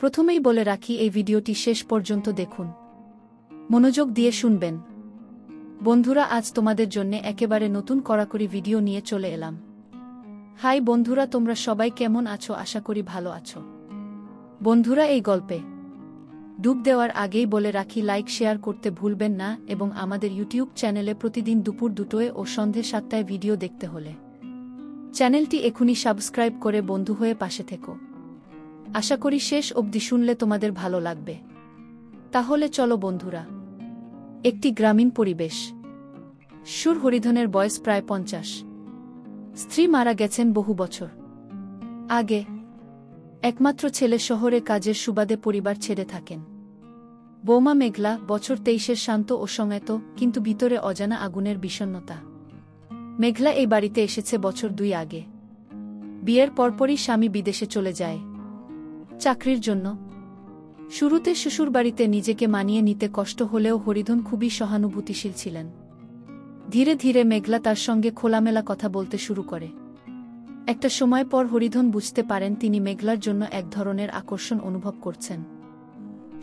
প্রথমেই বলে রাখি, এই ভিডিওটি শেষ পর্যন্ত দেখুন, মনোযোগ দিয়ে শুনবেন। বন্ধুরা, আজ তোমাদের জন্য একেবারে নতুন কড়াকড়ি ভিডিও নিয়ে চলে এলাম। হাই বন্ধুরা, তোমরা সবাই কেমন আছো? আশা করি ভালো আছো। বন্ধুরা, এই গল্পে ডুব দেওয়ার আগেই বলে রাখি, লাইক শেয়ার করতে ভুলবেন না এবং আমাদের ইউটিউব চ্যানেলে প্রতিদিন দুপুর 2টায় ও সন্ধে 7টায় ভিডিও দেখতে হলে চ্যানেলটি এখনই সাবস্ক্রাইব করে বন্ধু হয়ে পাশে থেকো। আশা করি শেষ অবধি শুনলে তোমাদের ভালো লাগবে। তাহলে চলো বন্ধুরা। একটি গ্রামীণ পরিবেশ। সুর হরিধনের বয়স প্রায় 50। স্ত্রী মারা গেছেন বহু বছর আগে। একমাত্র ছেলে শহরে কাজের সুবাদে পরিবার ছেড়ে থাকেন। বৌমা মেঘলা বছর 23-এর, শান্ত ও সংযত, কিন্তু ভিতরে অজানা আগুনের বিষণ্ণতা। মেঘলা এই বাড়িতে এসেছে বছর 2 আগে। বিয়ের পরপরই স্বামী বিদেশে চলে যায় চাকরির জন্য। শুরুতে শ্বশুরবাড়িতে নিজেকে মানিয়ে নিতে কষ্ট হলেও হরিধন খুবই সহানুভূতিশীল ছিলেন। ধীরে ধীরে মেঘলা তার সঙ্গে খোলামেলা কথা বলতে শুরু করে। একটা সময় পর হরিধন বুঝতে পারেন তিনি মেঘলার জন্য এক ধরনের আকর্ষণ অনুভব করছেন।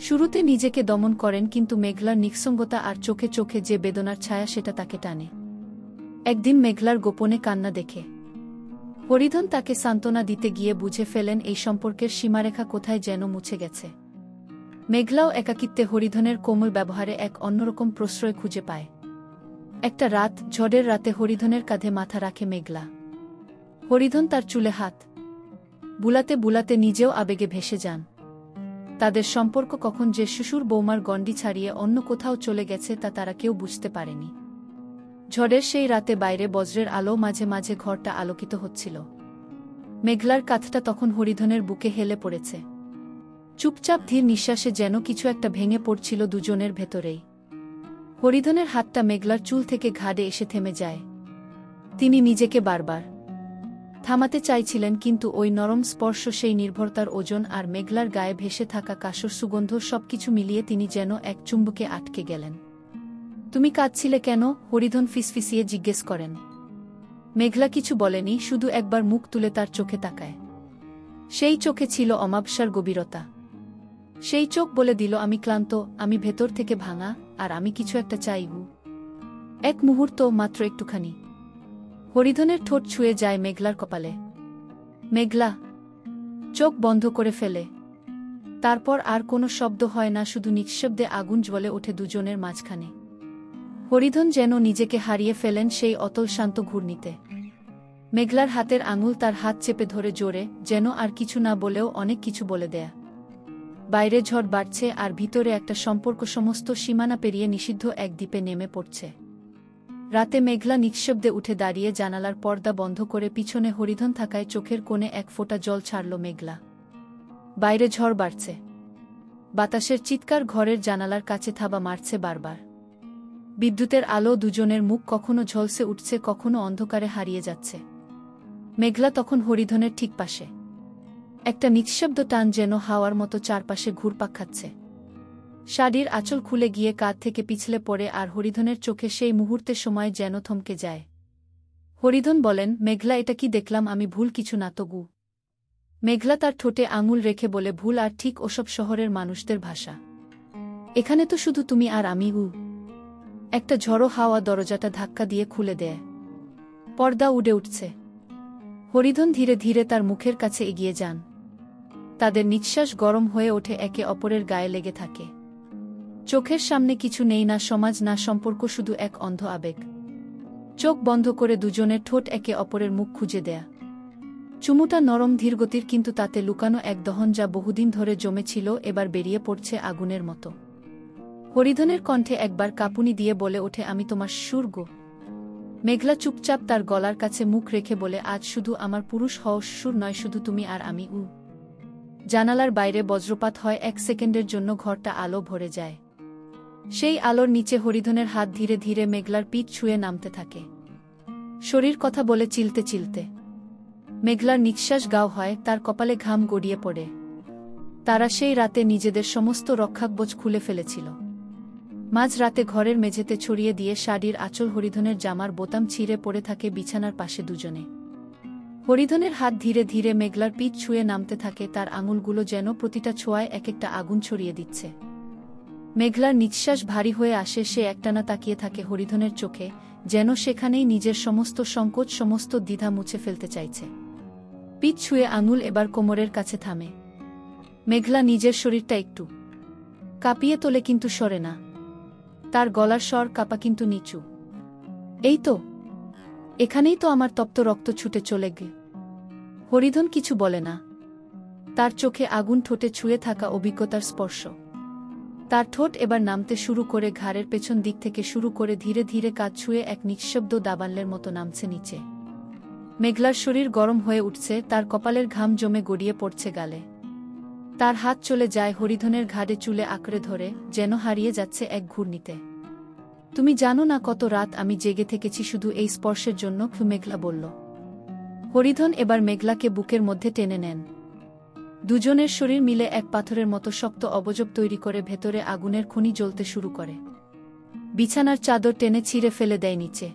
শুরুতে নিজেকে দমন করেন, কিন্তু মেঘলার নিঃসঙ্গতা আর চোখে চোখে যে বেদনার ছায়া, সেটা তাকে টানে। একদিন মেঘলার গোপনে কান্না দেখে হরিধন তাকে সান্ত্বনা দিতে গিয়ে বুঝে ফেলেন এই সম্পর্কের সীমারেখা কোথায় যেন মুছে গেছে। মেঘলাও একাকিত্বে হরিধনের কোমল ব্যবহারে এক অন্যরকম প্রশ্রয় খুঁজে পায়। একটা রাত, ঝড়ের রাতে হরিধনের কাঁধে মাথা রাখে মেঘলা। হরিধন তার চুলে হাত বুলাতে বুলাতে নিজেও আবেগে ভেসে যান। তাদের সম্পর্ক কখন যে শ্বশুর বৌমার গণ্ডি ছাড়িয়ে অন্য কোথাও চলে গেছে তা তারা কেউ বুঝতে পারেনি। ঝড়ের সেই রাতে বাইরে বজ্রের আলো, মাঝে মাঝে ঘরটা আলোকিত হচ্ছিল। মেঘলার কাঁধটা তখন হরিধনের বুকে হেলে পড়েছে। চুপচাপ ধীর নিঃশ্বাসে যেন কিছু একটা ভেঙে পড়ছিল দুজনের ভেতরেই। হরিধনের হাতটা মেঘলার চুল থেকে ঘাড়ে এসে থেমে যায়। তিনি নিজেকে বারবার থামাতে চাইছিলেন, কিন্তু ওই নরম স্পর্শ, সেই নির্ভরতার ওজন আর মেঘলার গায়ে ভেসে থাকা কাশর সুগন্ধ, সবকিছু মিলিয়ে তিনি যেন এক চুম্বকে আটকে গেলেন। তুমি কাঁদছিলে কেন? হরিধন ফিসফিসিয়ে জিজ্ঞেস করেন। মেঘলা কিছু বলেনি, শুধু একবার মুখ তুলে তার চোখে তাকায়। সেই চোখে ছিল অমাবস্যার গভীরতা। সেই চোখ বলে দিল, আমি ক্লান্ত, আমি ভেতর থেকে ভাঙা, আর আমি কিছু একটা চাই। এক মুহূর্ত, মাত্র একটুখানি। হরিধনের ঠোঁট ছুঁয়ে যায় মেঘলার কপালে। মেঘলা চোখ বন্ধ করে ফেলে। তারপর আর কোনো শব্দ হয় না, শুধু নিঃশব্দে আগুন জ্বলে ওঠে দুজনের মাঝখানে। হরিধন যেন নিজেকে হারিয়ে ফেলেন সেই অতল শান্ত ঘূর্ণিতে। মেঘলার হাতের আঙুল তার হাত চেপে ধরে জোরে, যেন আর কিছু না বলেও অনেক কিছু বলে দেয়া। বাইরে ঝড় বাড়ছে আর ভিতরে একটা সম্পর্ক সমস্ত সীমানা পেরিয়ে নিষিদ্ধ এক দ্বীপে নেমে পড়ছে। রাতে মেঘলা নিঃশব্দে উঠে দাঁড়িয়ে জানালার পর্দা বন্ধ করে, পিছনে হরিধন থাকায় চোখের কোণে এক ফোঁটা জল ছাড়ল মেঘলা। বাইরে ঝড় বাড়ছে। বাতাসের চিৎকার ঘরের জানালার কাছে থাবা মারছে বারবার। বিদ্যুতের আলো, দুজনের মুখ কখনো ঝলসে উঠছে, কখনো অন্ধকারে হারিয়ে যাচ্ছে। মেঘলা তখন হরিধনের ঠিক পাশে। একটা নিঃশব্দ টান যেন হাওয়ার মতো চারপাশে ঘুরপাক খাচ্ছে। শাড়ির আঁচল খুলে গিয়ে কাঁধ থেকে পিছলে পড়ে, আর হরিধনের চোখে সেই মুহূর্তে সময় যেন থমকে যায়। হরিধন বলেন, মেঘলা, এটা কি দেখলাম আমি? ভুল কিছু না তো গু? মেঘলা তার ঠোঁটে আঙুল রেখে বলে, ভুল? আর ঠিক ওসব শহরের মানুষদের ভাষা। এখানে তো শুধু তুমি আর আমি। একটা ঝড়ো হাওয়া দরজাটা ধাক্কা দিয়ে খুলে দেয়। পর্দা উড়ে উঠছে। হরিধন ধীরে ধীরে তার মুখের কাছে এগিয়ে যান। তাদের নিঃশ্বাস গরম হয়ে ওঠে, একে অপরের গায়ে লেগে থাকে। চোখের সামনে কিছু নেই, না সমাজ, না সম্পর্ক, শুধু এক অন্ধ আবেগ। চোখ বন্ধ করে দুজনের ঠোঁট একে অপরের মুখ খুঁজে দেয়া। চুমুটা নরম ধীরগতির, কিন্তু তাতে লুকানো এক দহন যা বহুদিন ধরে জমেছিল, এবার বেরিয়ে পড়ছে আগুনের মতো। হরিধনের কণ্ঠে একবার কাঁপুনি দিয়ে বলে ওঠে, আমি তোমার সুর গো। মেঘলা চুপচাপ তার গলার কাছে মুখ রেখে বলে, আজ শুধু আমার পুরুষ হও, সুর নয়, শুধু তুমি আর আমি। জানালার বাইরে বজ্রপাত হয়, 1 সেকেন্ডের জন্য ঘরটা আলো ভরে যায়। সেই আলোর নিচে হরিধনের হাত ধীরে ধীরে মেঘলার পিঠ ছুঁয়ে নামতে থাকে, শরীর কথা বলে চিলতে চিলতে। মেঘলার নিঃশ্বাস গাও হয়, তার কপালে ঘাম গড়িয়ে পড়ে। তারা সেই রাতে নিজেদের সমস্ত রক্ষাকবচ খুলে ফেলেছিল। মাঝ রাতে ঘরের মেঝেতে ছড়িয়ে দিয়ে শাড়ির আঁচল, হরিধনের জামার বোতাম ছিঁড়ে পড়ে থাকে বিছানার পাশে দুজনে। হরিধনের হাত ধীরে ধীরে মেঘলার পিঠ ছুঁয়ে নামতে থাকে, তার আঙুলগুলো যেন প্রতিটা ছোঁয়ায় এক একটা আগুন ছড়িয়ে দিচ্ছে। মেঘলার নিঃশ্বাস ভারী হয়ে আসে, সে একটানা তাকিয়ে থাকে হরিধনের চোখে, যেন সেখানেই নিজের সমস্ত সংকোচ, সমস্ত দ্বিধা মুছে ফেলতে চাইছে। পিঠ ছুঁয়ে আঙুল এবার কোমরের কাছে থামে। মেঘলা নিজের শরীরটা একটু কাঁপিয়ে তোলে, কিন্তু সরে না। তার গলার স্বর কাঁপা, কিন্তু নিচু। এই তো, এখানেই তো আমার তপ্ত রক্ত ছুটে চলে গে। হরিধন কিছু বলে না। তার চোখে আগুন, ঠোঁটে ছুঁয়ে থাকা অভিজ্ঞতার স্পর্শ। তার ঠোঁট এবার নামতে শুরু করে, ঘাড়ের পেছন দিক থেকে শুরু করে ধীরে ধীরে কাঁধ ছুঁয়ে এক নিঃশব্দ দাবানলের মতো নামছে নিচে। মেঘলার শরীর গরম হয়ে উঠছে, তার কপালের ঘাম জমে গড়িয়ে পড়ছে গালে। তার হাত চলে যায় হরিধনের ঘাড়ে, চুলে আঁকড়ে ধরে, যেন হারিয়ে যাচ্ছে এক ঘূর্ণিতে। তুমি জানো না কত রাত আমি জেগে থেকেছি শুধু এই স্পর্শের জন্য, মেঘলা বলল। হরিধন এবার মেঘলাকে বুকের মধ্যে টেনে নেন। দুজনের শরীর মিলে এক পাথরের মতো শক্ত অবয়ব তৈরি করে, ভেতরে আগুনের খনি জ্বলতে শুরু করে। বিছানার চাদর টেনে ছিঁড়ে ফেলে দেয় নিচে।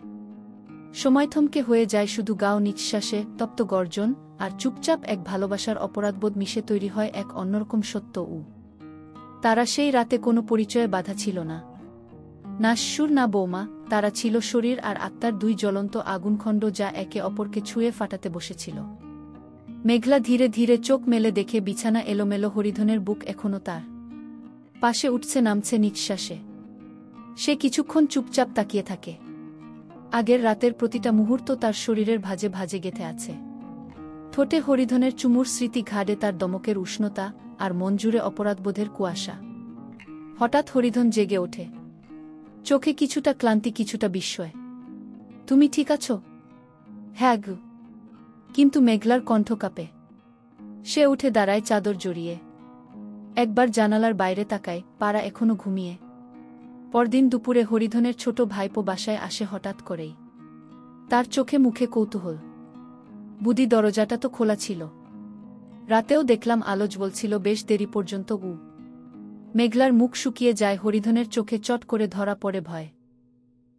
সময় থমকে হয়ে যায়, শুধু গাও নিঃশ্বাসে, তপ্ত গর্জন আর চুপচাপ এক ভালোবাসার অপরাধবোধ মিশে তৈরি হয় এক অন্যরকম সত্য। তারা সেই রাতে কোনো পরিচয়ে বাধা ছিল না, না সুর না বৌমা, তারা ছিল শরীর আর আত্মার দুই জ্বলন্ত আগুনখণ্ড, যা একে অপরকে ছুঁয়ে ফাটাতে বসেছিল। মেঘলা ধীরে ধীরে চোখ মেলে দেখে বিছানা এলোমেলো, হরিধনের বুক এখনো তার পাশে উঠছে নামছে নিঃশ্বাসে। সে কিছুক্ষণ চুপচাপ তাকিয়ে থাকে। আগের রাতের প্রতিটা মুহূর্ত তার শরীরের ভাঁজে ভাঁজে গেঁথে আছে। ঠোঁটে হরিধনের চুমুর স্মৃতি, ঘাড়ে তার দমকের উষ্ণতা, আর মন জুড়ে অপরাধবোধের কুয়াশা। হঠাৎ হরিধন জেগে ওঠে, চোখে কিছুটা ক্লান্তি, কিছুটা বিস্ময়। তুমি ঠিক আছো? হ্যাঁ গো। কিন্তু মেঘলার কণ্ঠ কাঁপে। সে উঠে দাঁড়ায় চাদর জড়িয়ে। একবার জানালার বাইরে তাকায়, পাড়া এখনো ঘুমিয়ে। পরদিন দুপুরে হরিধনের ছোট ভাইপো বাসায় আসে হঠাৎ করেই। তার চোখে মুখে কৌতূহল। বুদি, দরজাটা তো খোলা ছিল। রাতেও দেখলাম আলো জ্বলছিল বেশ দেরি পর্যন্ত। মেঘলার মুখ শুকিয়ে যায়, হরিধনের চোখে চট করে ধরা পড়ে ভয়।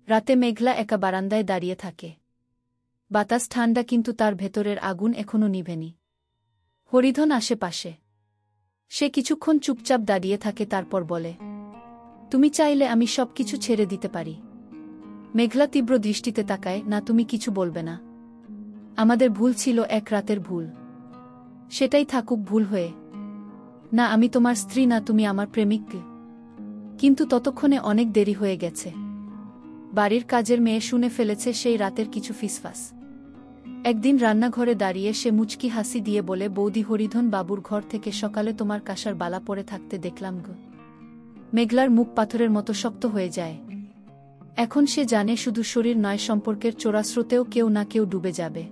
রাতে মেঘলা একা বারান্দায় দাঁড়িয়ে থাকে। বাতাস ঠান্ডা, কিন্তু তার ভেতরের আগুন এখনো নিভেনি। হরিধন আশেপাশে। সে কিছুক্ষণ চুপচাপ দাঁড়িয়ে থাকে, তারপর বলে, তুমি চাইলে আমি সবকিছু ছেড়ে দিতে পারি। মেঘলা তীব্র দৃষ্টিতে তাকায়, না, তুমি কিছু বলবে না। আমাদের ভুল ছিল এক রাতের ভুল। সেটাই থাকুক ভুল হয়ে। না, আমি তোমার স্ত্রী না, তুমি আমার প্রেমিক। কিন্তু ততক্ষণে অনেক দেরি হয়ে গেছে। বাড়ির কাজের মেয়ে শুনে ফেলেছে সেই রাতের কিছু ফিসফাস। একদিন রান্নাঘরে দাঁড়িয়ে সে মুচকি হাসি দিয়ে বলে, বৌদি, হরিধন বাবুর ঘর থেকে সকালে তোমার কাঁসার বালা পরে থাকতে দেখলাম গো। মেঘলার মুখ পাথরের মতো শক্ত হয়ে যায়। এখন সে জানে শুধু শরীর নয়, সম্পর্কের চোরাস্রোতেও কেউ না কেউ ডুবে যাবে।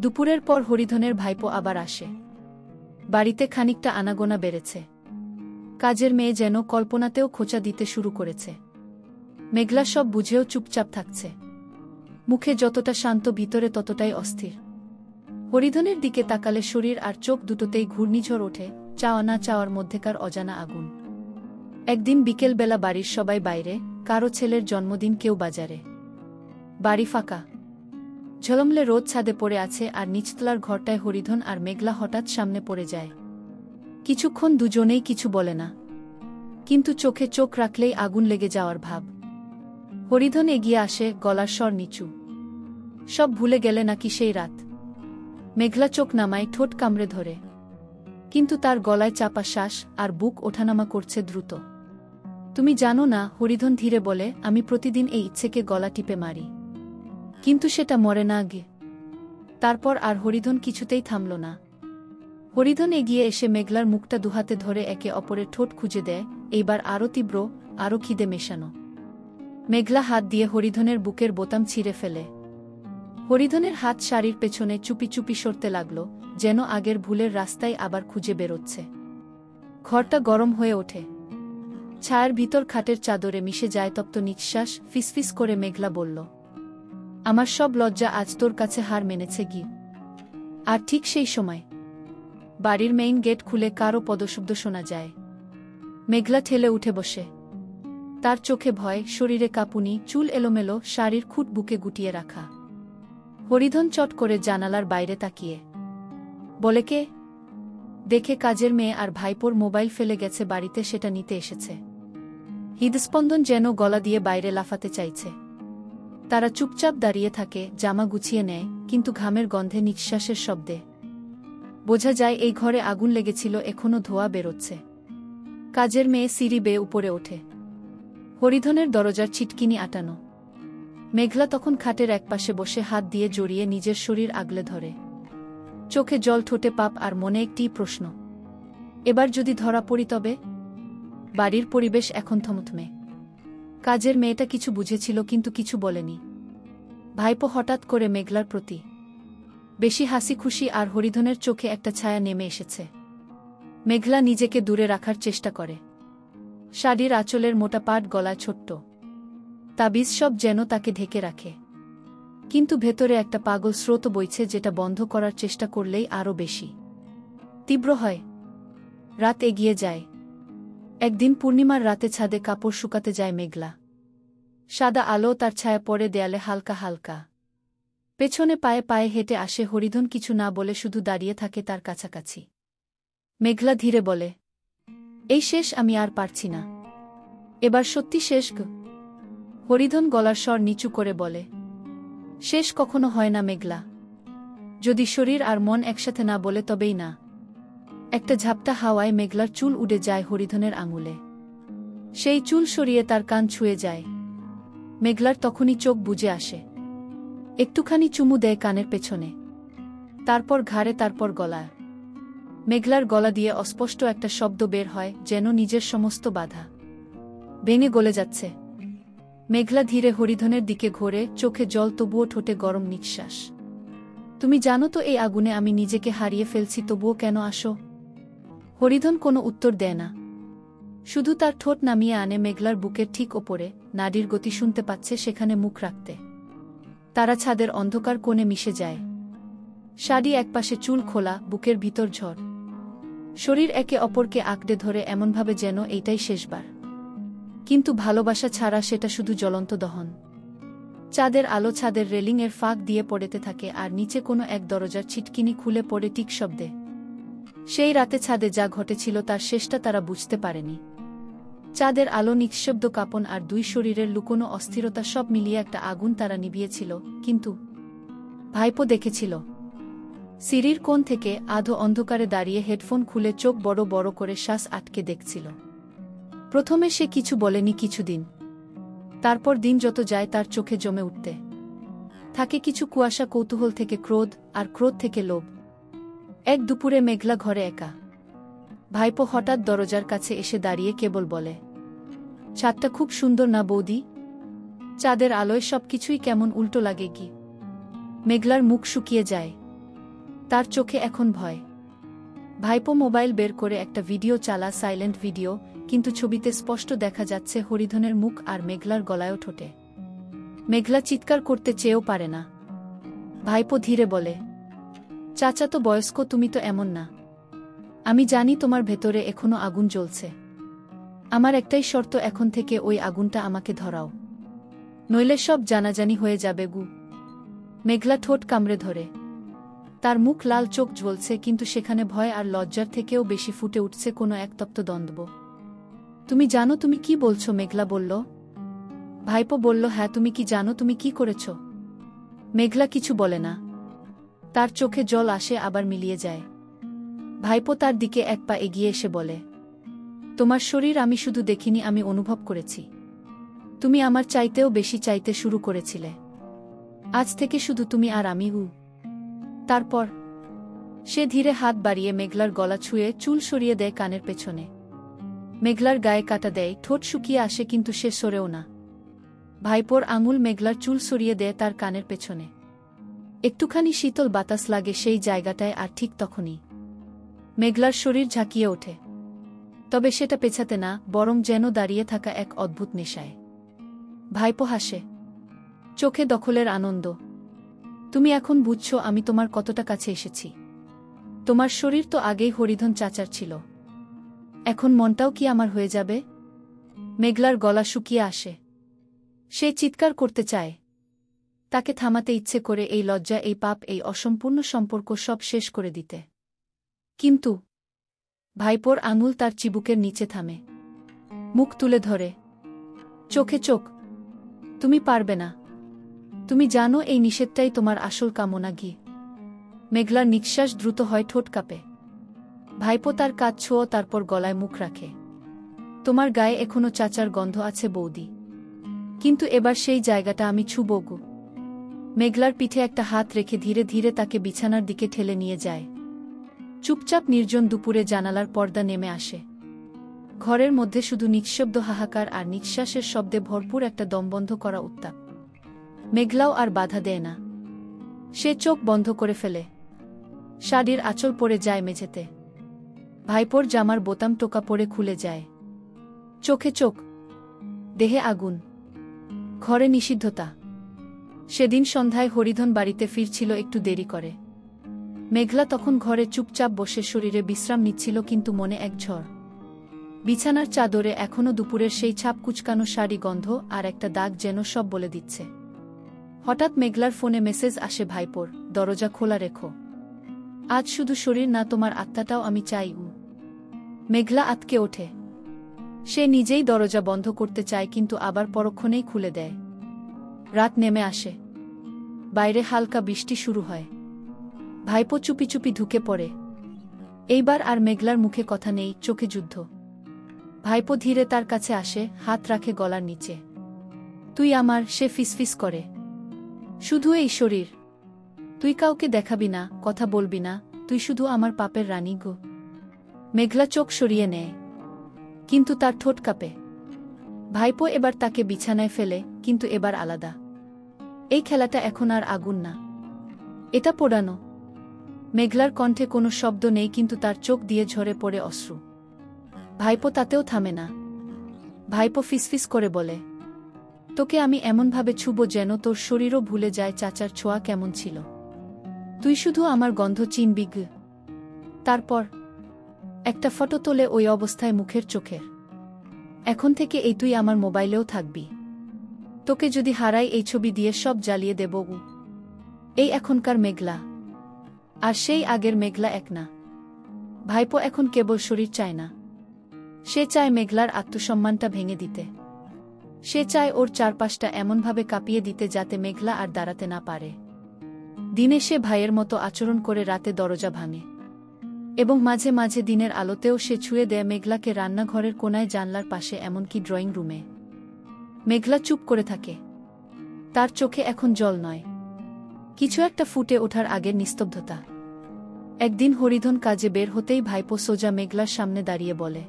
দুপুরের পর হরিধনের ভাইপো আবার আসে। বাড়িতে খানিকটা আনাগোনা বেড়েছে। কাজের মেয়ে যেন কল্পনাতেও খোঁচা দিতে শুরু করেছে। মেঘলা সব বুঝেও চুপচাপ থাকছে। মুখে যতটা শান্ত, ভিতরে ততটাই অস্থির। হরিধনের দিকে তাকালে শরীর আর চোখ দুটোতেই ঘূর্ণিঝড় ওঠে, চাওয়া না চাওয়ার মধ্যেকার অজানা আগুন। একদিন বিকেলবেলা বাড়ির সবাই বাইরে, কারো ছেলের জন্মদিন, কেউ বাজারে। বাড়ি ফাঁকা। ঝলমলে রোদ ছাদে পড়ে আছে, আর নিচতলার ঘরটায় হরিধন আর মেঘলা হঠাৎ সামনে পড়ে যায়। কিছুক্ষণ দুজনেই কিছু বলে না, কিন্তু চোখে চোখ রাখলেই আগুন লেগে যাওয়ার ভাব। হরিধন এগিয়ে আসে, গলার স্বর নিচু। সব ভুলে গেলে নাকি সেই রাত? মেঘলা চোখ নামায়, ঠোঁট কামড়ে ধরে। কিন্তু তার গলায় চাপা শ্বাস, আর বুক ওঠানামা করছে দ্রুত। তুমি জানো না, হরিধন ধীরে বলে, আমি প্রতিদিন এই ইচ্ছেকে গলা টিপে মারি, কিন্তু সেটা মরে না গে। তারপর আর হরিধন কিছুতেই থামল না। হরিধন এগিয়ে এসে মেঘলার মুখটা দুহাতে ধরে একে অপরের ঠোঁট খুঁজে দেয়, এইবার আরও তীব্র, আরও খিদে মেশানো। মেঘলা হাত দিয়ে হরিধনের বুকের বোতাম ছিঁড়ে ফেলে। হরিধনের হাত শাড়ির পেছনে চুপি চুপি সরতে লাগল, যেন আগের ভুলের রাস্তায় আবার খুঁজে বেরোচ্ছে। ঘরটা গরম হয়ে ওঠে। ছায়ার ভিতর খাটের চাদরে মিশে যায় তপ্ত নিঃশ্বাস। ফিসফিস করে মেঘলা বলল, আমার সব লজ্জা আজ তোর কাছে হার মেনেছে গি। আর ঠিক সেই সময় বাড়ির মেইন গেট খুলে কারো পদশব্দ শোনা যায়। মেঘলা ঠেলে উঠে বসে। তার চোখে ভয়, শরীরে কাঁপুনি, চুল এলোমেলো, শাড়ির খুঁট বুকে গুটিয়ে রাখা। হরিধন চট করে জানালার বাইরে তাকিয়ে বলে, কে? দেখে কাজের মেয়ে আর ভাইপোর মোবাইল ফেলে গেছে বাড়িতে, সেটা নিতে এসেছে। হৃদস্পন্দন যেন গলা দিয়ে বাইরে লাফাতে চাইছে। তারা চুপচাপ দাঁড়িয়ে থাকে, জামা গুছিয়ে নেয়, কিন্তু ঘামের গন্ধে, নিঃশ্বাসের শব্দে বোঝা যায় এই ঘরে আগুন লেগেছিল, এখনো ধোঁয়া বেরোচ্ছে। কাজের মেয়ে সিঁড়ি বেয়ে উপরে ওঠে। হরিধনের দরজার ছিটকিনি আটানো। মেঘলা তখন খাটের একপাশে বসে হাত দিয়ে জড়িয়ে নিজের শরীর আগলে ধরে। চোখে জল, ঠোঁটে পাপ, আর মনে একটি প্রশ্ন, এবার যদি ধরা পড়ি তবে? বাড়ির পরিবেশ এখন থমথমে। কাজের মেয়েটা কিছু বুঝেছিল কিন্তু কিছু বলেনি। ভাইপো হঠাৎ করে মেঘলার প্রতি বেশি হাসি খুশি, আর হরিধনের চোখে একটা ছায়া নেমে এসেছে। মেঘলা নিজেকে দূরে রাখার চেষ্টা করে। শাড়ির আঁচলের মোটা পাট, গলায় ছোট্ট তাবিজ, সব যেন তাকে ঢেকে রাখে। কিন্তু ভেতরে একটা পাগল স্রোত বইছে, যেটা বন্ধ করার চেষ্টা করলেই আরও বেশি তীব্র হয়। রাত এগিয়ে যায়। একদিন পূর্ণিমার রাতে ছাদে কাপড় শুকাতে যায় মেঘলা। সাদা আলো, তার ছায়া পড়ে দেয়ালে হালকা হালকা। পেছনে পায়ে পায়ে হেঁটে আসে হরিধন, কিছু না বলে শুধু দাঁড়িয়ে থাকে তার কাছাকাছি। মেঘলা ধীরে বলে, এই শেষ, আমি আর পারছি না। এবার সত্যি শেষ গো? হরিধন গলার স্বর নিচু করে বলে, শেষ কখনো হয় না মেঘলা। যদি শরীর আর মন একসাথে না বলে তবেই না। একটা ঝাপটা হাওয়ায় মেঘলার চুল উড়ে যায় হরিধনের আঙুলে। সেই চুল সরিয়ে তার কান ছুঁয়ে যায়। মেঘলার তখনই চোখ বুজে আসে। একটুখানি চুমু দেয় কানের পেছনে, তারপর ঘাড়ে, তারপর গলায়। মেঘলার গলা দিয়ে অস্পষ্ট একটা শব্দ বের হয়, যেন নিজের সমস্ত বাধা ভেঙে গলে যাচ্ছে। মেঘলা ধীরে হরিধনের দিকে ঘোরে, চোখে জল, তবুও ঠোঁটে গরম নিঃশ্বাস। তুমি জানো তো এই আগুনে আমি নিজেকে হারিয়ে ফেলছি, তবুও কেন আসো? হরিধন কোনো উত্তর দেয় না, শুধু তার ঠোঁট নামিয়ে আনে মেঘলার বুকের ঠিক ওপরে। নাড়ির গতি শুনতে পাচ্ছে সেখানে মুখ রাখতে। তারা ছাদের অন্ধকার কোণে মিশে যায়। শাড়ি একপাশে, চুল খোলা, বুকের ভিতর ঝড়। শরীর একে অপরকে আঁকড়ে ধরে এমনভাবে যেন এইটাই শেষবার। কিন্তু ভালোবাসা ছাড়া সেটা শুধু জ্বলন্ত দহন। চাঁদের আলো ছাদের রেলিংয়ের ফাঁক দিয়ে পড়েতে থাকে, আর নিচে কোনো এক দরজার ছিটকিনি খুলে পড়ে টিক শব্দে। সেই রাতে ছাদে যা ঘটেছিল তার শেষটা তারা বুঝতে পারেনি। চাঁদের আলো, নিঃশব্দ কাঁপন, আর দুই শরীরের লুকোনো অস্থিরতা, সব মিলিয়ে একটা আগুন তারা নিভিয়েছিল। কিন্তু ভাইপো দেখেছিল। সিঁড়ির কোণ থেকে আধো অন্ধকারে দাঁড়িয়ে, হেডফোন খুলে চোখ বড় বড় করে শ্বাস আটকে দেখছিল। প্রথমে সে কিছু বলেনি কিছুদিন। তারপর দিন যত যায় তার চোখে জমে উঠতে থাকে কিছু কুয়াশা, কৌতূহল থেকে ক্রোধ, আর ক্রোধ থেকে লোভ। এক দুপুরে মেঘলা ঘরে একা। ভাইপো হঠাৎ দরজার কাছে এসে দাঁড়িয়ে কেবল বলে, ছাদটা খুব সুন্দর না বৌদি? চাঁদের আলোয় সবকিছুই কেমন উল্টো লাগে কি? মেঘলার মুখ শুকিয়ে যায়। তার চোখে এখন ভয়। ভাইপো মোবাইল বের করে একটা ভিডিও চালা, সাইলেন্ট ভিডিও, কিন্তু ছবিতে স্পষ্ট দেখা যাচ্ছে হরিধনের মুখ আর মেঘলার গলায়ও ঠোঁটে। মেঘলা চিৎকার করতে চেয়েও পারে না। ভাইপো ধীরে বলে, চাচা তো বয়স্ক, তুমি তো এমন না। আমি জানি তোমার ভেতরে এখনো আগুন জ্বলছে। আমার একটাই শর্ত, এখন থেকে ওই আগুনটা আমাকে ধরাও, নইলে সব জানাজানি হয়ে যাবে গু। মেঘলা ঠোঁট কামড়ে ধরে। তার মুখ লাল, চোখ জ্বলছে, কিন্তু সেখানে ভয় আর লজ্জার থেকেও বেশি ফুটে উঠছে কোনো এক তপ্ত দ্বন্দ্ব। তুমি জানো তুমি কি বলছো? মেঘলা বলল। ভাইপো বলল, হ্যাঁ, তুমি কি জানো তুমি কি করেছ? মেঘলা কিছু বলে না। তার চোখে জল আসে, আবার মিলিয়ে যায়। ভাইপো তার দিকে এক পা এগিয়ে এসে বলে, তোমার শরীর আমি শুধু দেখিনি, আমি অনুভব করেছি। তুমি আমার চাইতেও বেশি চাইতে শুরু করেছিলে। আজ থেকে শুধু তুমি আর আমি। তারপর সে ধীরে হাত বাড়িয়ে মেঘলার গলা ছুঁয়ে চুল সরিয়ে দেয় কানের পেছনে। মেঘলার গায়ে কাটা দেয়, ঠোঁট শুকিয়ে আসে, কিন্তু সে সরেও না। ভাইপোর আঙুল মেঘলার চুল সরিয়ে দেয় তার কানের পেছনে। একটুখানি শীতল বাতাস লাগে সেই জায়গাটায়, আর ঠিক তখনই মেঘলার শরীর ঝাঁকিয়ে ওঠে। তবে সেটা পেছাতে না, বরং যেন দাঁড়িয়ে থাকা এক অদ্ভুত নেশায়। ভাইপো হাসে, চোখে দখলের আনন্দ। তুমি এখন বুঝছো আমি তোমার কতটা কাছে এসেছি। তোমার শরীর তো আগেই হরিধন চাচার ছিল, এখন মনটাও কি আমার হয়ে যাবে? মেঘলার গলা শুকিয়ে আসে। সে চিৎকার করতে চায়, তাকে থামাতে ইচ্ছে করে, এই লজ্জা, এই পাপ, এই অসম্পূর্ণ সম্পর্ক সব শেষ করে দিতে। কিন্তু ভাইপোর আঙুল তার চিবুকের নিচে থামে, মুখ তুলে ধরে, চোখে চোখ। তুমি পারবে না। তুমি জানো এই নিষেধটাই তোমার আসল কামনা। গি মেঘলার নিঃশ্বাস দ্রুত হয়, ঠোঁট কাঁপে। ভাইপো তার কাঁধ ছোঁয়, তারপর গলায় মুখ রাখে। তোমার গায়ে এখনো চাচার গন্ধ আছে বৌদি, কিন্তু এবার সেই জায়গাটা আমি ছুঁব গো। মেঘলার পিঠে একটা হাত রেখে ধীরে ধীরে তাকে বিছানার দিকে ঠেলে নিয়ে যায়। চুপচাপ নির্জন দুপুরে জানালার পর্দা নেমে আসে। ঘরের মধ্যে শুধু নিঃশব্দ হাহাকার আর নিঃশ্বাসের শব্দে ভরপুর একটা দমবন্ধ করা উত্তাপ। মেঘলাও আর বাধা দেয় না। সে চোখ বন্ধ করে ফেলে। শাড়ির আঁচল পড়ে যায় মেঝেতে। ভাইপোর জামার বোতাম টোকা পড়ে খুলে যায়। চোখে চোখ, দেহে আগুন, ঘরে নিষিদ্ধতা। সেদিন সন্ধ্যায় হরিধন বাড়িতে ফিরছিল একটু দেরি করে। মেঘলা তখন ঘরে চুপচাপ বসে শরীরে বিশ্রাম নিচ্ছিল, কিন্তু মনে এক ঝড়। বিছানার চাদরে এখনো দুপুরের সেই ছাপ, কুচকানো শাড়ি গন্ধ আর একটা দাগ যেন সব বলে দিচ্ছে। হঠাৎ মেঘলার ফোনে মেসেজ আসে, ভাইপোর, দরজা খোলা রেখো। আজ শুধু শরীর না, তোমার আত্মাটাও আমি চাই। মেঘলা আতকে ওঠে। সে নিজেই দরজা বন্ধ করতে চায়, কিন্তু আবার পরক্ষণেই খুলে দেয়। রাত নেমে আসে। বাইরে হালকা বৃষ্টি শুরু হয়। ভাইপো চুপি চুপি ঢুকে পড়ে। এইবার আর মেঘলার মুখে কথা নেই, চোখে যুদ্ধ। ভাইপো ধীরে তার কাছে আসে, হাত রাখে গলার নিচে। তুই আমার, সে ফিসফিস করে। শুধু এই শরীর। তুই কাউকে দেখাবি না, কথা বলবি না, তুই শুধু আমার পাপের রানী গো। মেঘলা চোখ সরিয়ে নেয়, কিন্তু তার ঠোঁট কাঁপে। ভাইপো এবার তাকে বিছানায় ফেলে, কিন্তু এবার আলাদা। এই খেলাটা এখন আর আগুন না, এটা পোড়ানো। মেঘলার কণ্ঠে কোনো শব্দ নেই, কিন্তু তার চোখ দিয়ে ঝরে পড়ে অশ্রু। ভাইপো তাতেও থামে না। ভাইপো ফিসফিস করে বলে, তোকে আমি এমনভাবে ছুব যেন তোর শরীরও ভুলে যায় চাচার ছোঁয়া কেমন ছিল। তুই শুধু আমার গন্ধ চিনবি গ। তারপর একটা ফটো তোলে ওই অবস্থায়, মুখের চোখের। এখন থেকে এই তুই আমার মোবাইলেও থাকবি। তোকে যদি হারাই, এই ছবি দিয়ে সব জ্বালিয়ে দেব। এই এখনকার মেঘলা আর সেই আগের মেঘলা এক না। ভাইপো এখন কেবল শরীর চায় না, সে চায় মেঘলার আত্মসম্মানটা ভেঙে দিতে। সে চায় ওর চারপাশটা এমনভাবে কাঁপিয়ে দিতে যাতে মেঘলা আর দাঁড়াতে না পারে। দিনে সে ভাইয়ের মতো আচরণ করে, রাতে দরজা ভাঙে, এবং মাঝে মাঝে দিনের আলোতেও সে ছুঁয়ে দেয় মেঘলাকে, রান্নাঘরের কোনায়, জানলার পাশে, এমনকি ড্রয়িং রুমে। মেঘলা চুপ করে থাকে। তার চোখে এখন জল নয়, কিছু একটা ফুটে ওঠার আগের নিস্তব্ধতা। একদিন হরিধন কাজে বের হতেই ভাইপো সোজা মেঘলার সামনে দাঁড়িয়ে বলে,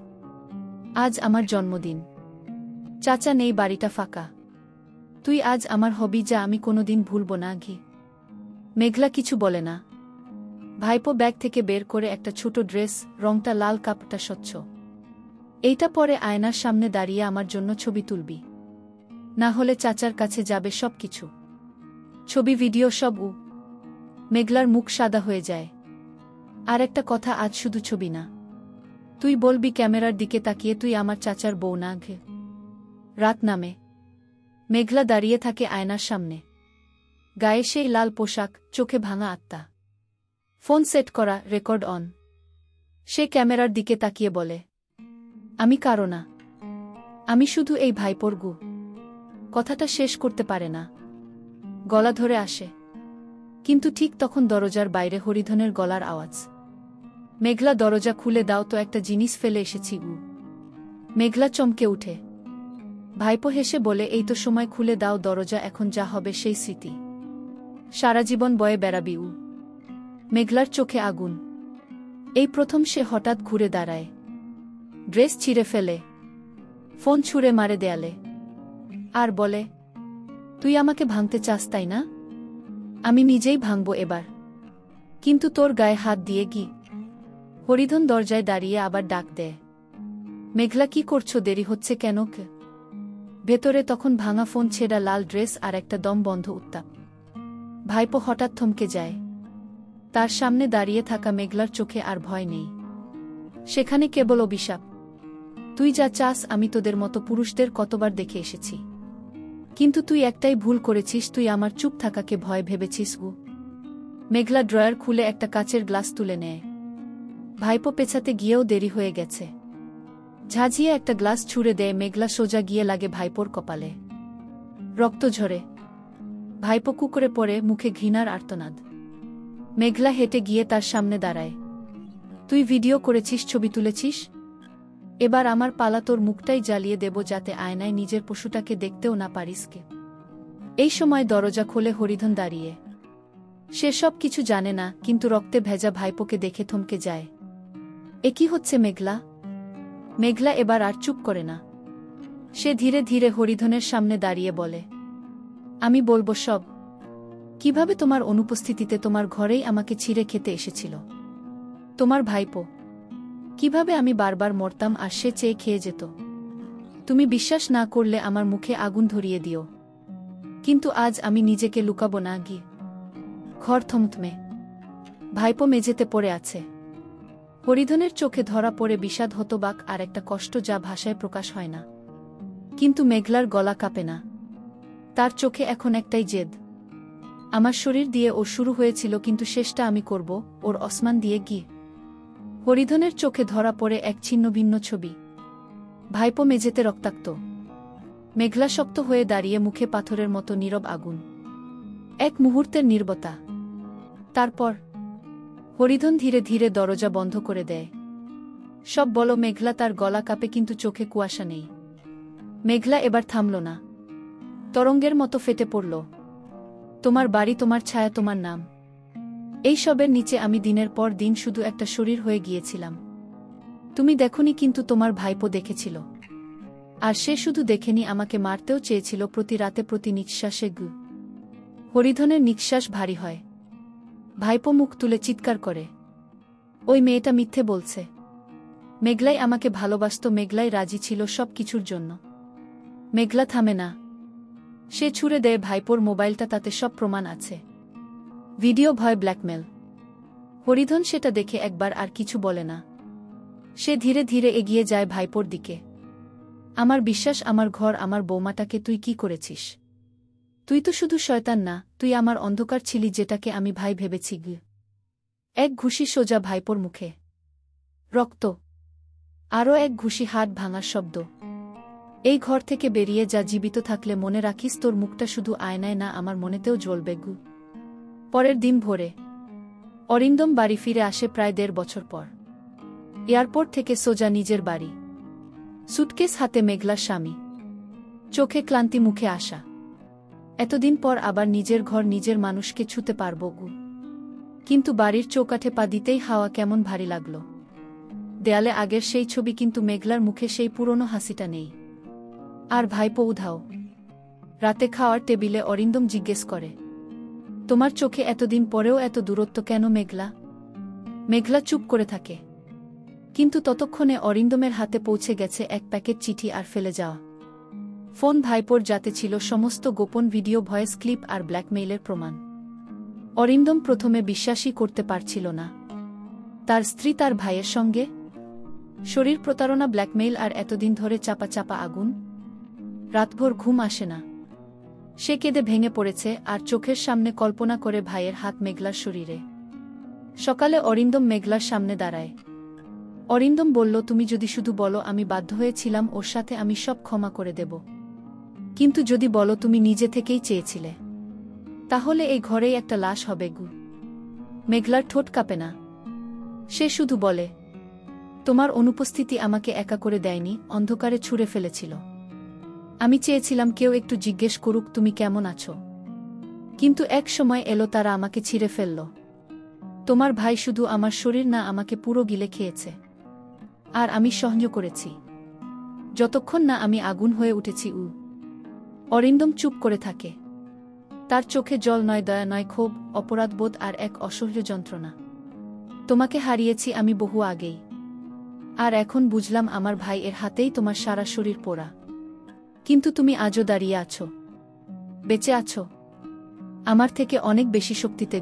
আজ আমার জন্মদিন। চাচা নেই, বাড়িটা ফাঁকা। তুই আজ আমার হবি, যা আমি কোনোদিন ভুলব না। ঘি মেঘলা কিছু বলে না। ভাইপো ব্যাগ থেকে বের করে একটা ছোট ড্রেস, রংটা লাল, কাপড়টা স্বচ্ছ। এইটা পরে আয়নার সামনে দাঁড়িয়ে আমার জন্য ছবি তুলবি, না হলে চাচার কাছে যাবে সব কিছু। ছবি, ভিডিও সব। মেঘলার মুখ সাদা হয়ে যায়। আর একটা কথা, আজ শুধু ছবি না, তুই বলবি ক্যামেরার দিকে তাকিয়ে, তুই আমার চাচার বউ না। ঘে রাত নামে। মেঘলা দাঁড়িয়ে থাকে আয়নার সামনে। গায়ে সেই লাল পোশাক, চোখে ভাঙা আত্মা। ফোন সেট করা, রেকর্ড অন। সে ক্যামেরার দিকে তাকিয়ে বলে, আমি কারো না, আমি শুধু এই ভাইপোর গু। কথাটা শেষ করতে পারে না, গলা ধরে আসে। কিন্তু ঠিক তখন দরজার বাইরে হরিধনের গলার আওয়াজ। মেঘলা, দরজা খুলে দাও তো, একটা জিনিস ফেলে এসেছি। মেঘলা চমকে উঠে। ভাইপো হেসে বলে, এই তো সময়, খুলে দাও দরজা, এখন যা হবে সেই স্মৃতি সারা জীবন বয়ে বেড়াবি। মেঘলার চোখে আগুন। এই প্রথম সে হঠাৎ ঘুরে দাঁড়ায়, ড্রেস ছিঁড়ে ফেলে, ফোন ছুঁড়ে মারে দেয়ালে, আর বলে, তুই আমাকে ভাঙতে চাস তাই না? আমি নিজেই ভাঙব এবার, কিন্তু তোর গায়ে হাত দিয়ে। কি হরিধন দরজায় দাঁড়িয়ে আবার ডাক দেয়, মেঘলা কি করছো, দেরি হচ্ছে কেন? ভেতরে তখন ভাঙা ফোন, ছেঁড়া লাল ড্রেস আর একটা দম বন্ধ উত্তাপ। ভাইপো হঠাৎ থমকে যায়। তার সামনে দাঁড়িয়ে থাকা মেঘলার চোখে আর ভয় নেই, সেখানে কেবল অভিশাপ। তুই যা চাস আমি তোদের মতো পুরুষদের কতবার দেখে এসেছি, কিন্তু তুই একটাই ভুল করেছিস, তুই আমার চুপ থাকাকে ভয় ভেবেছিস। মেঘলা ড্রয়ার খুলে একটা কাচের গ্লাস তুলে নেয়। ভাইপো পেছাতে গিয়েও দেরি হয়ে গেছে। ঝাঁঝিয়ে একটা গ্লাস ছুঁড়ে দেয়। মেঘলা সোজা গিয়ে লাগে ভাইপোর কপালে। রক্ত ঝরে। ভাইপো কুকুরে পড়ে, মুখে ঘৃণার আর্তনাদ। মেঘলা হেঁটে গিয়ে তার সামনে দাঁড়ায়। তুই ভিডিও করেছিস, ছবি তুলেছিস? এবার আমার পালা, তোর মুখটাই জ্বালিয়ে দেব যাতে আয়নায় নিজের পশুটাকে দেখতেও না পারিস। কে এই সময় দরজা খোলে হরিধন দাঁড়িয়ে। সে সব কিছু জানে না, কিন্তু রক্তে ভেজা ভাইপোকে দেখে থমকে যায়। এ কি হচ্ছে মেঘলা? মেঘলা এবার আর চুপ করে না। সে ধীরে ধীরে হরিধনের সামনে দাঁড়িয়ে বলে, আমি বলবো সব। কিভাবে তোমার অনুপস্থিতিতে তোমার ঘরেই আমাকে ছিঁড়ে খেতে এসেছিল তোমার ভাইপো। কিভাবে আমি বারবার মরতাম আর সে চেয়ে খেয়ে যেত। তুমি বিশ্বাস না করলে আমার মুখে আগুন ধরিয়ে দিও, কিন্তু আজ আমি নিজেকে লুকাবো না। গিয়ে ঘর থমথমে। ভাইপো মেঝেতে পড়ে আছে। হরিধনের চোখে ধরা পড়ে বিষাদ, হতবাক আর একটা কষ্ট যা ভাষায় প্রকাশ হয় না। কিন্তু মেঘলার গলা কাঁপে না। তার চোখে এখন একটাই জেদ। আমার শরীর দিয়ে ও শুরু হয়েছিল, কিন্তু শেষটা আমি করব ওর অসমান দিয়ে। গিয়ে হরিধনের চোখে ধরা পড়ে এক ছিন্ন ভিন্ন ছবি। ভাইপো মেঝেতে রক্তাক্ত। মেঘলা শক্ত হয়ে দাঁড়িয়ে, মুখে পাথরের মতো নীরব আগুন। এক মুহূর্তের নীরবতা। তারপর হরিধন ধীরে ধীরে দরজা বন্ধ করে দেয়। সব বলো মেঘলা। তার গলা কাঁপে, কিন্তু চোখে কুয়াশা নেই। মেঘলা এবার থামল না। তরঙ্গের মতো ফেটে পড়ল। তোমার বাড়ি, তোমার ছায়া, তোমার নাম, এই সবের নিচে আমি দিনের পর দিন শুধু একটা শরীর হয়ে গিয়েছিলাম। তুমি দেখোনি, কিন্তু তোমার ভাইপো দেখেছিল। আর সে শুধু দেখেনি, আমাকে মারতেও চেয়েছিল, প্রতি রাতে, প্রতি নিঃশ্বাসে। হরিধনের নিঃশ্বাস ভারী হয়। ভাইপো মুখ তুলে চিৎকার করে, ওই মেয়েটা মিথ্যে বলছে। মেঘলাই আমাকে ভালোবাসত, মেঘলাই রাজি ছিল সব কিছুর জন্য। মেঘলা থামে না। সে ছুঁড়ে দেয় ভাইপোর মোবাইলটা, তাতে সব প্রমাণ আছে। ভিডিও, ভয়, ব্ল্যাকমেল। হরিধন সেটা দেখে একবার আর কিছু বলে না। সে ধীরে ধীরে এগিয়ে যায় ভাইপোর দিকে। আমার বিশ্বাস, আমার ঘর, আমার বৌমাটাকে তুই কি করেছিস? তুই তো শুধু শয়তান না, তুই আমার অন্ধকার ছিলি, যেটাকে আমি ভাই ভেবেছি। এক ঘুষি সোজা ভাইপোর মুখে। রক্ত। আরও এক ঘুষি, হাত ভাঙার শব্দ। এই ঘর থেকে বেরিয়ে যা। জীবিত থাকলে মনে রাখিস, তোর মুখটা শুধু আয়নায় না, আমার মনেতেও জ্বলবে। পরের দিন ভোরে অরিন্দম বাড়ি ফিরে আসে প্রায় 1.5 বছর পর। এয়ারপোর্ট থেকে সোজা নিজের বাড়ি। সুটকেস হাতে মেঘলার স্বামী। চোখে ক্লান্তি, মুখে আশা। এতদিন পর আবার নিজের ঘর, নিজের মানুষকে ছুতে পারব। কিন্তু বাড়ির চৌকাঠে পা দিতেই হাওয়া কেমন ভারী লাগল। দেয়ালে আগের সেই ছবি, কিন্তু মেঘলার মুখে সেই পুরনো হাসিটা নেই। আর ভাইপো উধাও। রাতে খাওয়ার টেবিলে অরিন্দম জিজ্ঞেস করে, তোমার চোখে এতদিন পরেও এত দূরত্ব কেন মেঘলা? মেঘলা চুপ করে থাকে। কিন্তু ততক্ষণে অরিন্দমের হাতে পৌঁছে গেছে এক প্যাকেট চিঠি আর ফেলে যাওয়া ফোন। ভাইপোর যাতে ছিল সমস্ত গোপন ভিডিও, ভয়েস ক্লিপ আর ব্ল্যাকমেইলের প্রমাণ। অরিন্দম প্রথমে বিশ্বাসই করতে পারছিল না। তার স্ত্রী তার ভাইয়ের সঙ্গে শরীর প্রতারণা, ব্ল্যাকমেইল আর এতদিন ধরে চাপা চাপা আগুন। রাতভর ঘুম আসে না। সে কেঁদে ভেঙে পড়েছে, আর চোখের সামনে কল্পনা করে ভাইয়ের হাত মেঘলার শরীরে। সকালে অরিন্দম মেঘলার সামনে দাঁড়ায়। অরিন্দম বলল, তুমি যদি শুধু বলো আমি বাধ্য হয়েছিলাম ওর সাথে, আমি সব ক্ষমা করে দেব। কিন্তু যদি বলো তুমি নিজে থেকেই চেয়েছিলে, তাহলে এই ঘরেই একটা লাশ হবে। মেঘলার ঠোঁট কাঁপে না। সে শুধু বলে, তোমার অনুপস্থিতি আমাকে একা করে দেয়নি, অন্ধকারে ছুঁড়ে ফেলেছিল। আমি চেয়েছিলাম কেউ একটু জিজ্ঞেস করুক তুমি কেমন আছো। কিন্তু এক সময় এলো, তারা আমাকে ছিঁড়ে ফেলল। তোমার ভাই শুধু আমার শরীর না, আমাকে পুরো গিলে খেয়েছে। আর আমি সহ্য করেছি, যতক্ষণ না আমি আগুন হয়ে উঠেছি। অরিন্দম চুপ করে থাকে। তার চোখে জল নয়, দয়া নয়, ক্ষোভ, অপরাধবোধ আর এক অসহ্য যন্ত্রণা। তোমাকে হারিয়েছি আমি বহু আগেই। আর এখন বুঝলাম আমার ভাই এর হাতেই তোমার সারা শরীর পোড়া। কিন্তু তুমি আজও দাঁড়িয়ে আছো, বেঁচে আছো, আমার থেকে অনেক বেশি শক্তিতে।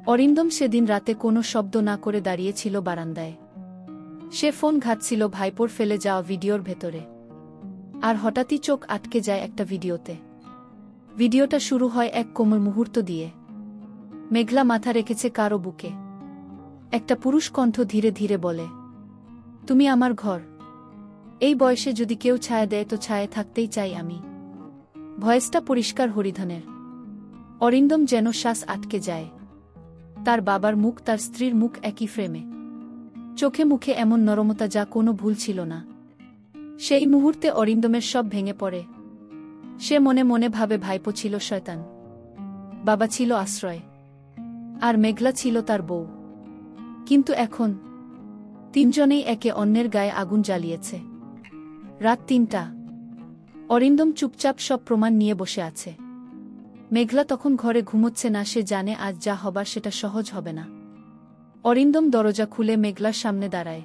অরিন্দম সেদিন রাতে কোনো শব্দ না করে দাঁড়িয়েছিল বারান্দায়। সে ফোন ঘাঁটছিল ভাইপোর ফেলে যাওয়া ভিডিওর ভেতরে। আর হঠাৎই চোখ আটকে যায় একটা ভিডিওতে। ভিডিওটা শুরু হয় এক কোমল মুহূর্ত দিয়ে। মেঘলা মাথা রেখেছে কারো বুকে। একটা পুরুষ কণ্ঠ ধীরে ধীরে বলে, তুমি আমার ঘর। এই বয়সে যদি কেউ ছায়া দেয় তো ছায়া থাকতেই চাই আমি। ভয়েসটা পরিষ্কার হরিধনের। অরিন্দম যেন শ্বাস আটকে যায়। তার বাবার মুখ, তার স্ত্রীর মুখ একই ফ্রেমে। চোখে মুখে এমন নরমতা যা কোনো ভুল ছিল না। সেই মুহূর্তে অরিন্দমের সব ভেঙে পড়ে। সে মনে মনে ভাবে ভাইপো ছিল শয়তান, বাবা ছিল আশ্রয়, আর মেঘলা ছিল তার বউ। কিন্তু এখন তিনজনেই একে অন্যের গায়ে আগুন জ্বালিয়েছে। রাত ৩টা। অরিন্দম চুপচাপ সব প্রমাণ নিয়ে বসে আছে। মেঘলা তখন ঘরে ঘুমোচ্ছে না। সে জানে আজ যা হবার সেটা সহজ হবে না। অরিন্দম দরজা খুলে মেঘলার সামনে দাঁড়ায়।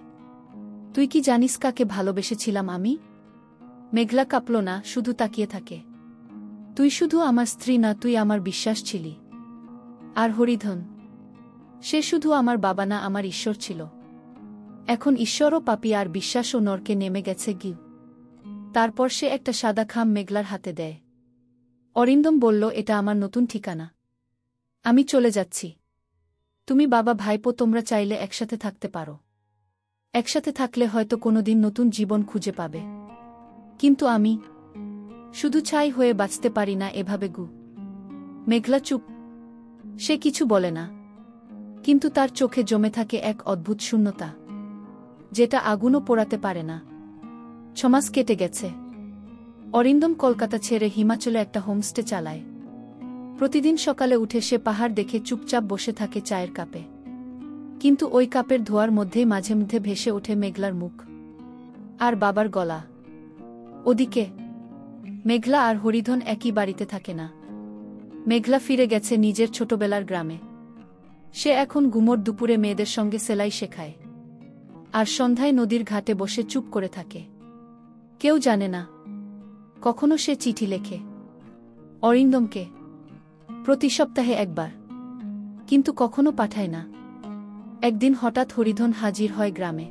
তুই কি জানিস কাকে ভালোবেসেছিলাম আমি? মেঘলা কাঁপল না, শুধু তাকিয়ে থাকে। তুই শুধু আমার স্ত্রী না, তুই আমার বিশ্বাস ছিলি। আর হরিধন, সে শুধু আমার বাবা না, আমার ঈশ্বর ছিল। এখন ঈশ্বরও পাপী আর বিশ্বাসও নরকে নেমে গেছে গি। তারপর সে একটা সাদা খাম মেঘলার হাতে দেয়। অরিন্দম বলল, এটা আমার নতুন ঠিকানা। আমি চলে যাচ্ছি। তুমি বাবা ভাইপো তোমরা চাইলে একসাথে থাকতে পারো। একসাথে থাকলে হয়তো কোনোদিন নতুন জীবন খুঁজে পাবে। কিন্তু আমি শুধু ছাই হয়ে বাঁচতে পারি না এভাবে গু। মেঘলা চুপ। সে কিছু বলে না। কিন্তু তার চোখে জমে থাকে এক অদ্ভুত শূন্যতা, যেটা আগুনও পোড়াতে পারে না। ৬ মাস কেটে গেছে। অরিন্দম কলকাতা ছেড়ে হিমাচলে একটা হোমস্টে চালায়। প্রতিদিন সকালে উঠে সে পাহাড় দেখে চুপচাপ বসে থাকে চায়ের কাপে। কিন্তু ওই কাপের ধোয়ার মধ্যেই মাঝে মধ্যে ভেসে ওঠে মেঘলার মুখ আর বাবার গলা। ওদিকে মেঘলা আর হরিধন একই বাড়িতে থাকে না। মেঘলা ফিরে গেছে নিজের ছোটবেলার গ্রামে। সে এখন গুমোর দুপুরে মেয়েদের সঙ্গে সেলাই শেখায়, আর সন্ধ্যায় নদীর ঘাটে বসে চুপ করে থাকে। কেউ জানে না। কখনো সে চিঠি লেখে অরিন্দমকে, প্রতি সপ্তাহে একবার, কিন্তু কখনো পাঠায় না। একদিন হঠাৎ হরিধন হাজির হয় গ্রামে।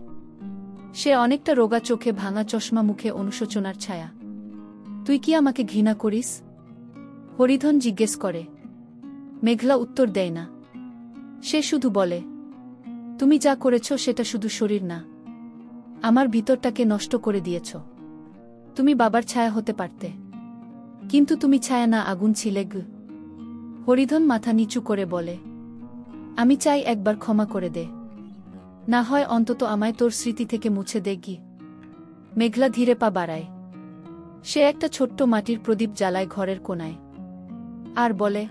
সে অনেকটা রোগা চোখে, ভাঙা চশমা, মুখে অনুশোচনার ছায়া। তুই কি আমাকে ঘৃণা করিস? হরিধন জিজ্ঞেস করে। মেঘলা উত্তর দেয় না। সে শুধু বলে, তুমি যা করেছ সেটা শুধু শরীর না, আমার ভিতরটাকে নষ্ট করে দিয়েছ। তুমি বাবার ছায়া হতে পারতে, কিন্তু তুমি ছায়া না, আগুন ছিলে গু। হরিধন মাথা নিচু করে বলে, আমি চাই একবার ক্ষমা করে দে। না হয় অন্তত আমায় তোর স্মৃতি থেকে মুছে দে গি। মেঘলা ধীরে পা বাড়ায়। সে একটা ছোট্ট মাটির প্রদীপ জ্বালায় ঘরের কোণায়, আর বলে,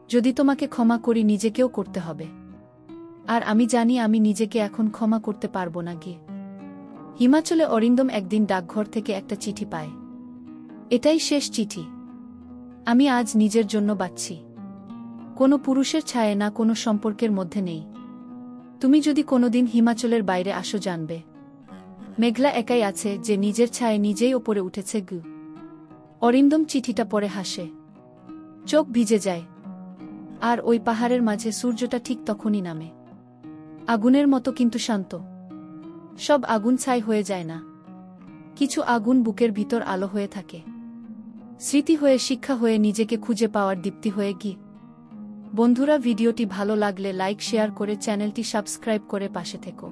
যদি তোমাকে ক্ষমা করি নিজেকেও করতে হবে। আর আমি জানি আমি নিজেকে এখন ক্ষমা করতে পারব না গিয়ে। হিমাচলে অরিন্দম একদিন ডাকঘর থেকে একটা চিঠি পায়। এটাই শেষ চিঠি। আমি আজ নিজের জন্য বাঁচছি। কোনো পুরুষের ছায়া না, কোনো সম্পর্কের মধ্যে নেই। তুমি যদি কোনোদিন হিমাচলের বাইরে আসো জানবে, মেঘলা একাই আছে, যে নিজের ছায়া নিজেই ওপরে উঠেছে গু। অরিন্দম চিঠিটা পড়ে হাসে। চোখ ভিজে যায়। আর ওই পাহাড়ের মাঝে সূর্যটা ঠিক তখনই নামে, আগুনের মতো কিন্তু শান্ত। সব আগুন ছাই হয়ে যায় না, কিছু আগুন বুকের ভিতর আলো হয়ে থাকে, স্মৃতি হয়ে, শিক্ষা হয়ে, নিজেকে খুঁজে পাওয়ার দীপ্তি হয়ে গি। বন্ধুরা, ভিডিওটি ভালো লাগলে লাইক, শেয়ার করে চ্যানেলটি সাবস্ক্রাইব করে পাশে থেকো।